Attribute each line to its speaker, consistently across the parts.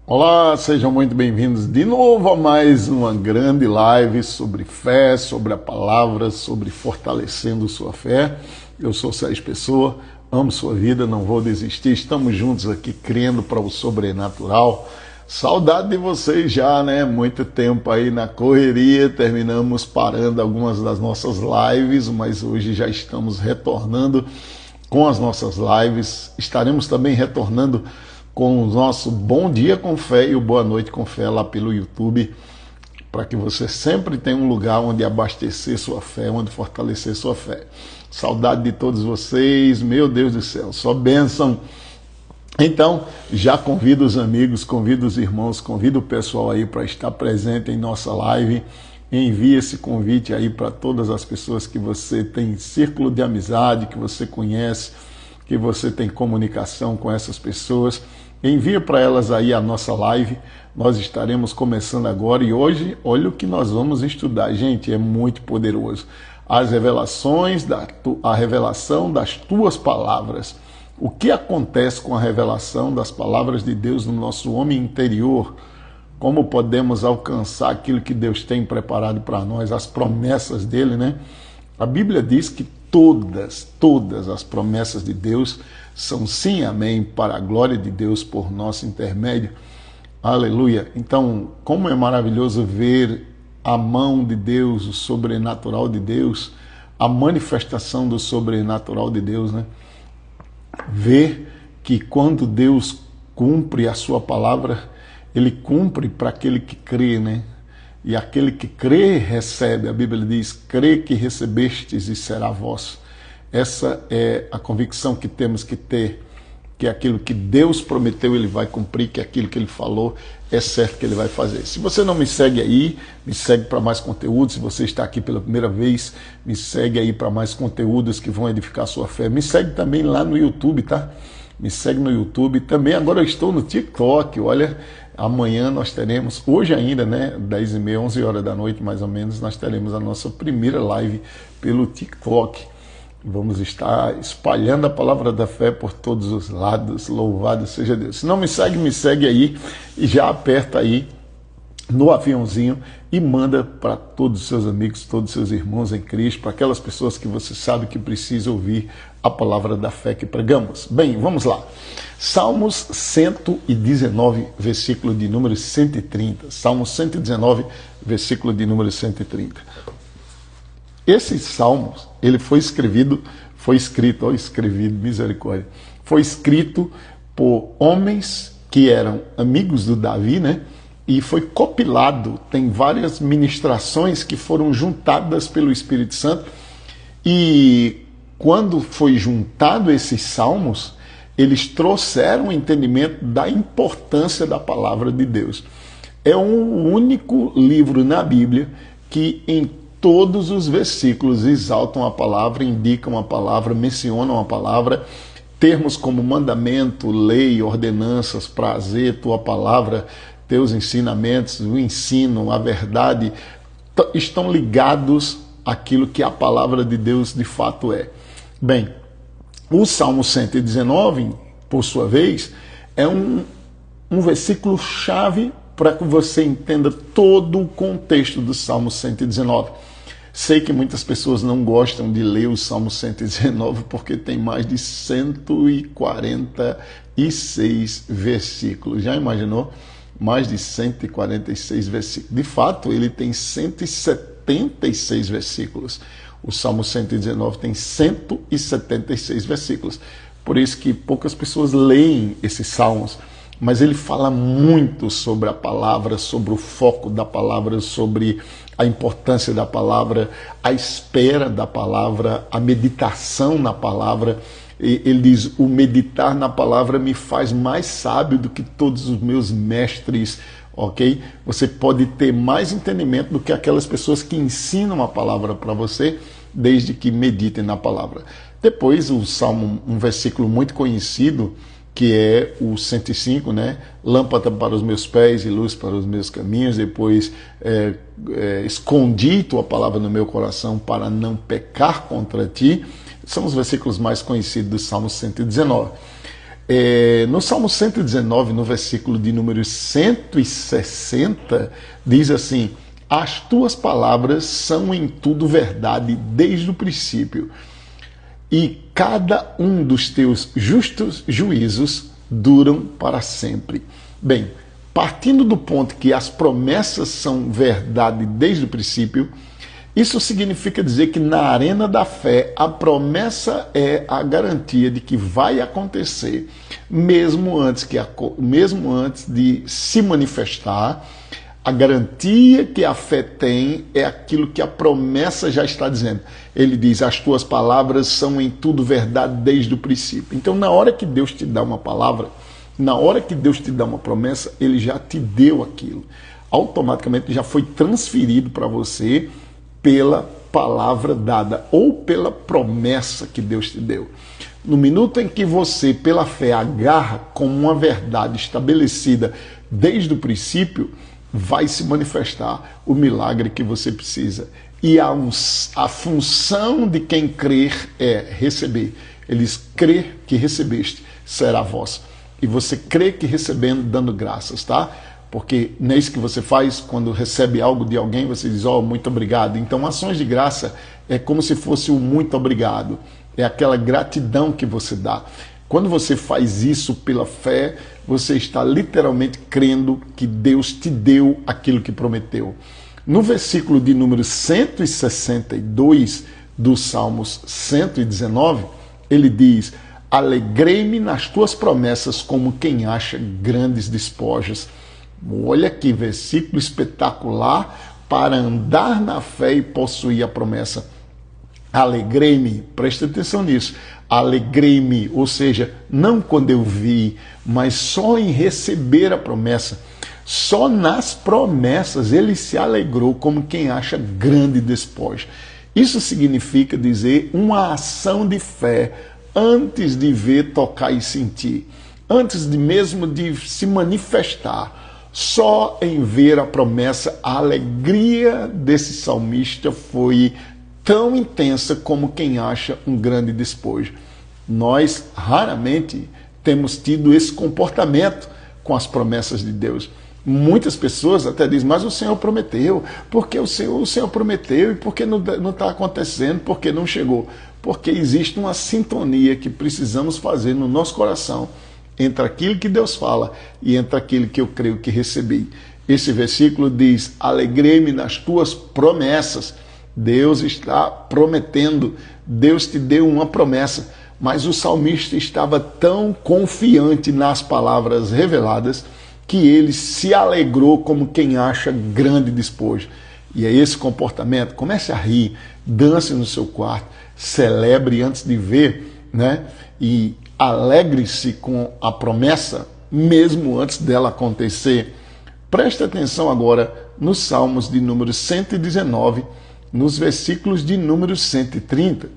Speaker 1: Olá, sejam muito bem-vindos de novo a mais uma grande live sobre fé, sobre a palavra, sobre fortalecendo sua fé. Eu sou Sérgio Pessoa, amo sua vida, não vou desistir. Estamos juntos aqui crendo para o sobrenatural. Saudade de vocês já, né? Muito tempo aí na correria, terminamos parando algumas das nossas lives, mas hoje já estamos retornando com as nossas lives. Estaremos também retornando com o nosso Bom Dia com Fé e o Boa Noite com Fé lá pelo YouTube, para que você sempre tenha um lugar onde abastecer sua fé, onde fortalecer sua fé. Saudade de todos vocês, meu Deus do céu, só bênção. Então, já convido os amigos, convido os irmãos, convido o pessoal aí para estar presente em nossa live. Envie esse convite aí para todas as pessoas que você tem círculo de amizade, que você conhece, que você tem comunicação com essas pessoas. Envie para elas aí a nossa live. Nós estaremos começando agora e hoje, olha o que nós vamos estudar, gente, é muito poderoso. As revelações, a revelação das tuas palavras. O que acontece com a revelação das palavras de Deus no nosso homem interior? Como podemos alcançar aquilo que Deus tem preparado para nós, as promessas dele, né? A Bíblia diz que todas as promessas de Deus são sim, amém, para a glória de Deus por nosso intermédio. Aleluia. Então, como é maravilhoso ver a mão de Deus, o sobrenatural de Deus, a manifestação do sobrenatural de Deus, né? Ver que quando Deus cumpre a sua palavra, ele cumpre para aquele que crê, né? E aquele que crê, recebe. A Bíblia diz, crê que recebestes e será vosso. Essa é a convicção que temos que ter, que aquilo que Deus prometeu, ele vai cumprir, que aquilo que ele falou, é certo que ele vai fazer. Se você não me segue aí, me segue para mais conteúdo. Se você está aqui pela primeira vez, me segue aí para mais conteúdos que vão edificar a sua fé. Me segue também lá no YouTube, tá? Me segue no YouTube. Também agora eu estou no TikTok, olha... Amanhã nós teremos, hoje ainda, né, 10h30, 11 horas da noite mais ou menos, nós teremos a nossa primeira live pelo TikTok. Vamos estar espalhando a palavra da fé por todos os lados, louvado seja Deus. Se não me segue aí e já aperta aí no aviãozinho e manda para todos os seus amigos, todos os seus irmãos em Cristo, para aquelas pessoas que você sabe que precisam ouvir a palavra da fé que pregamos. Bem, vamos lá. Salmos 119, versículo de número 130. Salmos 119, versículo de número 130. Esse salmo, ele foi escrito, misericórdia, foi escrito por homens que eram amigos do Davi, né? E foi compilado, tem várias ministrações que foram juntadas pelo Espírito Santo. E quando foi juntado esses salmos, eles trouxeram o entendimento da importância da palavra de Deus. É um único livro na Bíblia que em todos os versículos exaltam a palavra, indicam a palavra, mencionam a palavra. Termos como mandamento, lei, ordenanças, prazer, tua palavra, teus ensinamentos, o ensino, a verdade, estão ligados àquilo que a palavra de Deus de fato é. Bem, o Salmo 119, por sua vez, é um versículo chave para que você entenda todo o contexto do Salmo 119. Sei que muitas pessoas não gostam de ler o Salmo 119 porque tem mais de 146 versículos. Já imaginou? Mais de 146 versículos. De fato, ele tem 176 versículos. O Salmo 119 tem 176 versículos. Por isso que poucas pessoas leem esses salmos. Mas ele fala muito sobre a palavra, sobre o foco da palavra, sobre a importância da palavra, a espera da palavra, a meditação na palavra. Ele diz, o meditar na palavra me faz mais sábio do que todos os meus mestres, ok? Você pode ter mais entendimento do que aquelas pessoas que ensinam a palavra para você, desde que meditem na palavra. Depois, o Salmo, um versículo muito conhecido, que é o 105, né? Lâmpada para os meus pés e luz para os meus caminhos. Depois, escondi tua palavra no meu coração para não pecar contra ti. São os versículos mais conhecidos do Salmo 119. No Salmo 119, no versículo de número 160, diz assim: as tuas palavras são em tudo verdade desde o princípio, e cada um dos teus justos juízos duram para sempre. Bem, partindo do ponto que as promessas são verdade desde o princípio, isso significa dizer que na arena da fé, a promessa é a garantia de que vai acontecer, mesmo antes de se manifestar. A garantia que a fé tem é aquilo que a promessa já está dizendo. Ele diz: as tuas palavras são em tudo verdade desde o princípio. Então, na hora que Deus te dá uma palavra, na hora que Deus te dá uma promessa, ele já te deu aquilo. Automaticamente já foi transferido para você pela palavra dada ou pela promessa que Deus te deu. No minuto em que você, pela fé, agarra como uma verdade estabelecida desde o princípio, vai se manifestar o milagre que você precisa. E a função de quem crer é receber. Eles crê que recebeste, será vosso. E você crê que recebendo, dando graças, tá? Porque não é isso que você faz quando recebe algo de alguém, você diz: oh, muito obrigado. Então, ações de graça é como se fosse o muito obrigado. É aquela gratidão que você dá. Quando você faz isso pela fé, você está literalmente crendo que Deus te deu aquilo que prometeu. No versículo de número 162 dos Salmos 119, ele diz: alegrei-me nas tuas promessas como quem acha grandes despojos. Olha que versículo espetacular para andar na fé e possuir a promessa. Alegrei-me, preste atenção nisso. Alegrei-me, ou seja, não quando eu vi, mas só em receber a promessa. Só nas promessas ele se alegrou como quem acha grande despojo. Isso significa dizer uma ação de fé antes de ver, tocar e sentir. Antes de mesmo de se manifestar. Só em ver a promessa, a alegria desse salmista foi tão intensa como quem acha um grande despojo. Nós raramente temos tido esse comportamento com as promessas de Deus. Muitas pessoas até dizem: mas o Senhor prometeu, porque o Senhor prometeu, e por que não está acontecendo, porque não chegou? Porque existe uma sintonia que precisamos fazer no nosso coração entre aquilo que Deus fala e entre aquilo que eu creio que recebi. Esse versículo diz: alegrei-me nas tuas promessas. Deus está prometendo, Deus te deu uma promessa, mas o salmista estava tão confiante nas palavras reveladas que ele se alegrou como quem acha grande despojo. E é esse comportamento. Comece a rir, dance no seu quarto, celebre antes de ver, né? E alegre-se com a promessa, mesmo antes dela acontecer. Preste atenção agora nos Salmos de número 119, nos versículos de número 130.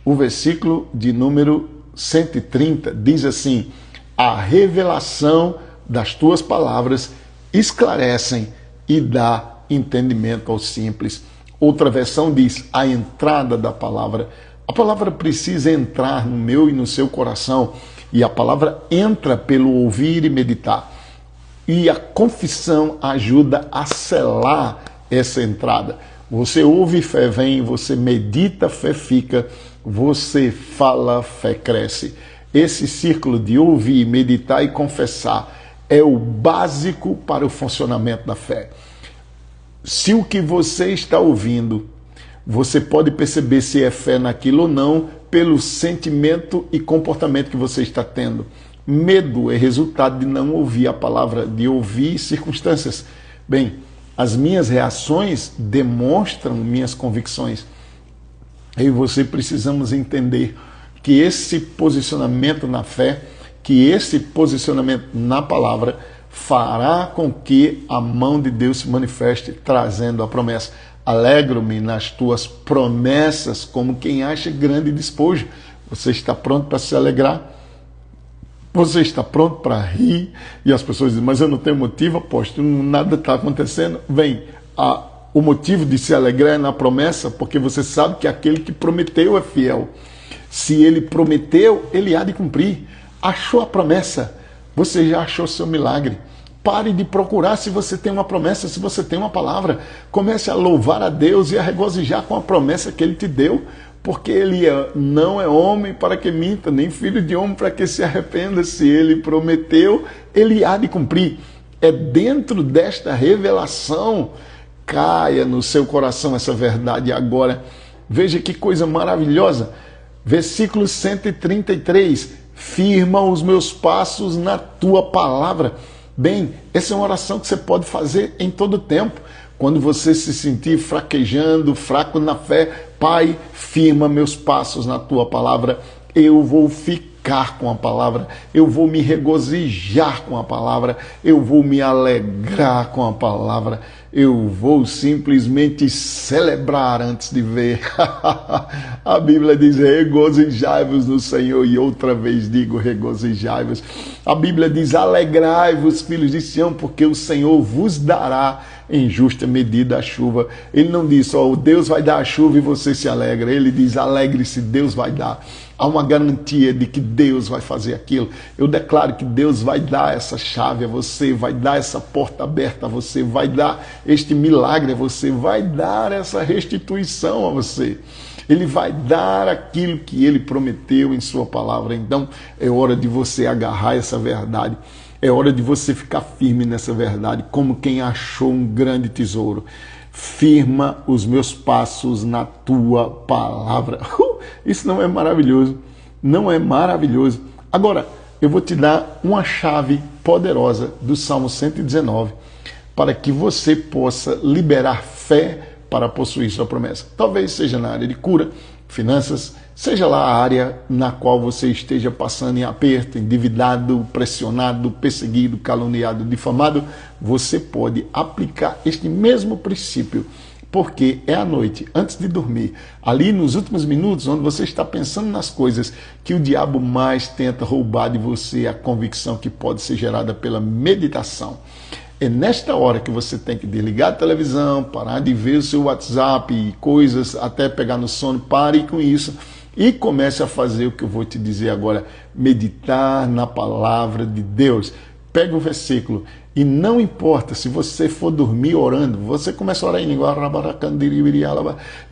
Speaker 1: O versículo de número 130 diz assim: a revelação das tuas palavras esclarecem e dá entendimento aos simples. Outra versão diz: a entrada da palavra. A palavra precisa entrar no meu e no seu coração, e a palavra entra pelo ouvir e meditar. E a confissão ajuda a selar essa entrada. Você ouve, fé vem, você medita, fé fica, você fala, fé cresce. Esse círculo de ouvir, meditar e confessar é o básico para o funcionamento da fé. Se o que você está ouvindo, você pode perceber se é fé naquilo ou não pelo sentimento e comportamento que você está tendo. Medo é resultado de não ouvir a palavra, de ouvir circunstâncias. Bem, as minhas reações demonstram minhas convicções. Eu e você precisamos entender que esse posicionamento na fé, que esse posicionamento na palavra fará com que a mão de Deus se manifeste trazendo a promessa. Alegro-me nas tuas promessas como quem acha grande despojo. Você está pronto para se alegrar? Você está pronto para rir? E as pessoas dizem: mas eu não tenho motivo, apóstolo, nada está acontecendo. Bem, o motivo de se alegrar é na promessa, porque você sabe que aquele que prometeu é fiel. Se ele prometeu, ele há de cumprir. Achou a promessa? Você já achou seu milagre. Pare de procurar se você tem uma promessa, se você tem uma palavra. Comece a louvar a Deus e a regozijar com a promessa que Ele te deu, porque Ele não é homem para que minta, nem filho de homem para que se arrependa. Se Ele prometeu, Ele há de cumprir. É dentro desta revelação, caia no seu coração essa verdade agora. Veja que coisa maravilhosa. Versículo 133, firma os meus passos na tua palavra. Bem, essa é uma oração que você pode fazer em todo tempo. Quando você se sentir fraquejando, fraco na fé, Pai, firma meus passos na tua palavra. Eu vou ficar com a palavra, eu vou me regozijar com a palavra, eu vou me alegrar com a palavra, eu vou simplesmente celebrar antes de ver. A Bíblia diz, regozijai-vos no Senhor, e outra vez digo, regozijai-vos. A Bíblia diz, alegrai-vos, filhos de Sião, porque o Senhor vos dará em justa medida a chuva. Ele não diz, ó, Deus vai dar a chuva e você se alegra. Ele diz, alegre-se, Deus vai dar. Há uma garantia de que Deus vai fazer aquilo. Eu declaro que Deus vai dar essa chave a você, vai dar essa porta aberta a você, vai dar este milagre a você, vai dar essa restituição a você. Ele vai dar aquilo que Ele prometeu em sua palavra. Então, é hora de você agarrar essa verdade. É hora de você ficar firme nessa verdade, como quem achou um grande tesouro. Firma os meus passos na tua palavra. Isso não é maravilhoso? Não é maravilhoso? Agora, eu vou te dar uma chave poderosa do Salmo 119 para que você possa liberar fé para possuir sua promessa. Talvez seja na área de cura, finanças, seja lá a área na qual você esteja passando em aperto, endividado, pressionado, perseguido, caluniado, difamado, você pode aplicar este mesmo princípio, porque é à noite, antes de dormir, ali nos últimos minutos, onde você está pensando nas coisas que o diabo mais tenta roubar de você, a convicção que pode ser gerada pela meditação. É nesta hora que você tem que desligar a televisão, parar de ver o seu WhatsApp e coisas, até pegar no sono. Pare com isso e comece a fazer o que eu vou te dizer agora. Meditar na palavra de Deus. Pega o versículo e não importa se você for dormir orando, você começa a orar em língua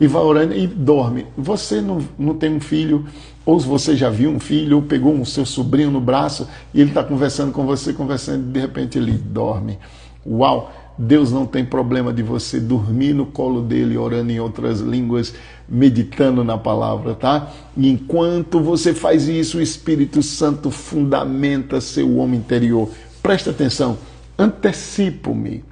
Speaker 1: e vai orando e dorme. Você não tem um filho, ou você já viu um filho, ou pegou um seu sobrinho no braço e ele está conversando com você, conversando, e de repente ele dorme. Uau! Deus não tem problema de você dormir no colo dele, orando em outras línguas, meditando na palavra, tá? E enquanto você faz isso, o Espírito Santo fundamenta seu homem interior. Presta atenção, antecipo-me.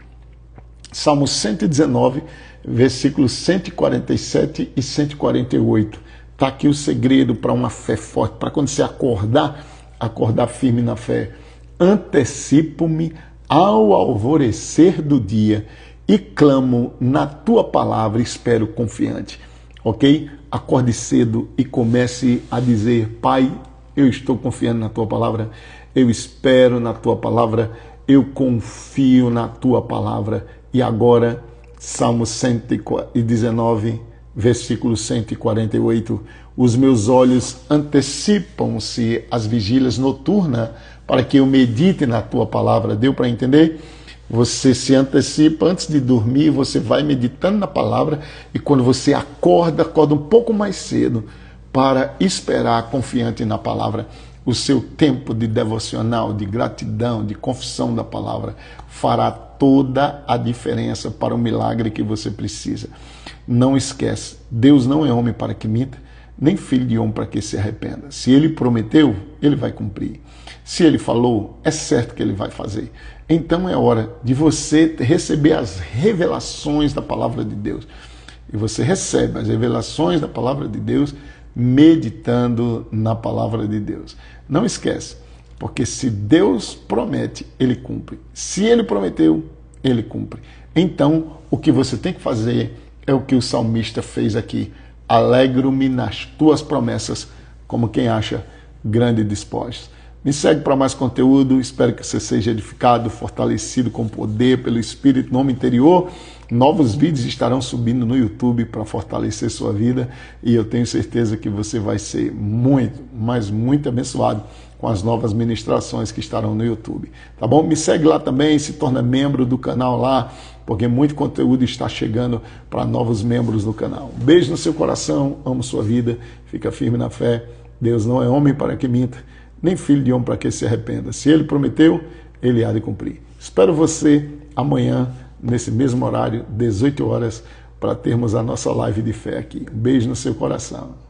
Speaker 1: Salmo 119, versículos 147 e 148. Está aqui o segredo para uma fé forte, para quando você acordar firme na fé. Antecipo-me ao alvorecer do dia e clamo na tua palavra, espero confiante. Ok? Acorde cedo e comece a dizer, Pai, eu estou confiando na tua palavra, eu espero na tua palavra, eu confio na tua palavra. E agora, Salmo 119, versículo 148, os meus olhos antecipam-se às vigílias noturnas para que eu medite na tua palavra. Deu para entender? Você se antecipa antes de dormir, você vai meditando na palavra e quando você acorda um pouco mais cedo para esperar confiante na palavra. O seu tempo de devocional, de gratidão, de confissão da palavra fará toda a diferença para o milagre que você precisa. Não esquece, Deus não é homem para que minta, nem filho de homem para que se arrependa. Se Ele prometeu, Ele vai cumprir. Se Ele falou, é certo que Ele vai fazer. Então é hora de você receber as revelações da palavra de Deus. E você recebe as revelações da palavra de Deus meditando na palavra de Deus. Não esquece, porque se Deus promete, Ele cumpre. Se Ele prometeu, Ele cumpre. Então, o que você tem que fazer é o que o salmista fez aqui. Alegro-me nas tuas promessas, como quem acha grande despojos. Me segue para mais conteúdo, espero que você seja edificado, fortalecido com poder pelo Espírito no homem interior. Novos vídeos estarão subindo no YouTube para fortalecer sua vida e eu tenho certeza que você vai ser muito, mas muito abençoado com as novas ministrações que estarão no YouTube. Tá bom? Me segue lá também, se torna membro do canal lá, porque muito conteúdo está chegando para novos membros do canal. Um beijo no seu coração, amo sua vida, fica firme na fé. Deus não é homem para que minta, nem filho de homem para que se arrependa. Se ele prometeu, ele há de cumprir. Espero você amanhã, nesse mesmo horário, 18 horas, para termos a nossa live de fé aqui. Um beijo no seu coração.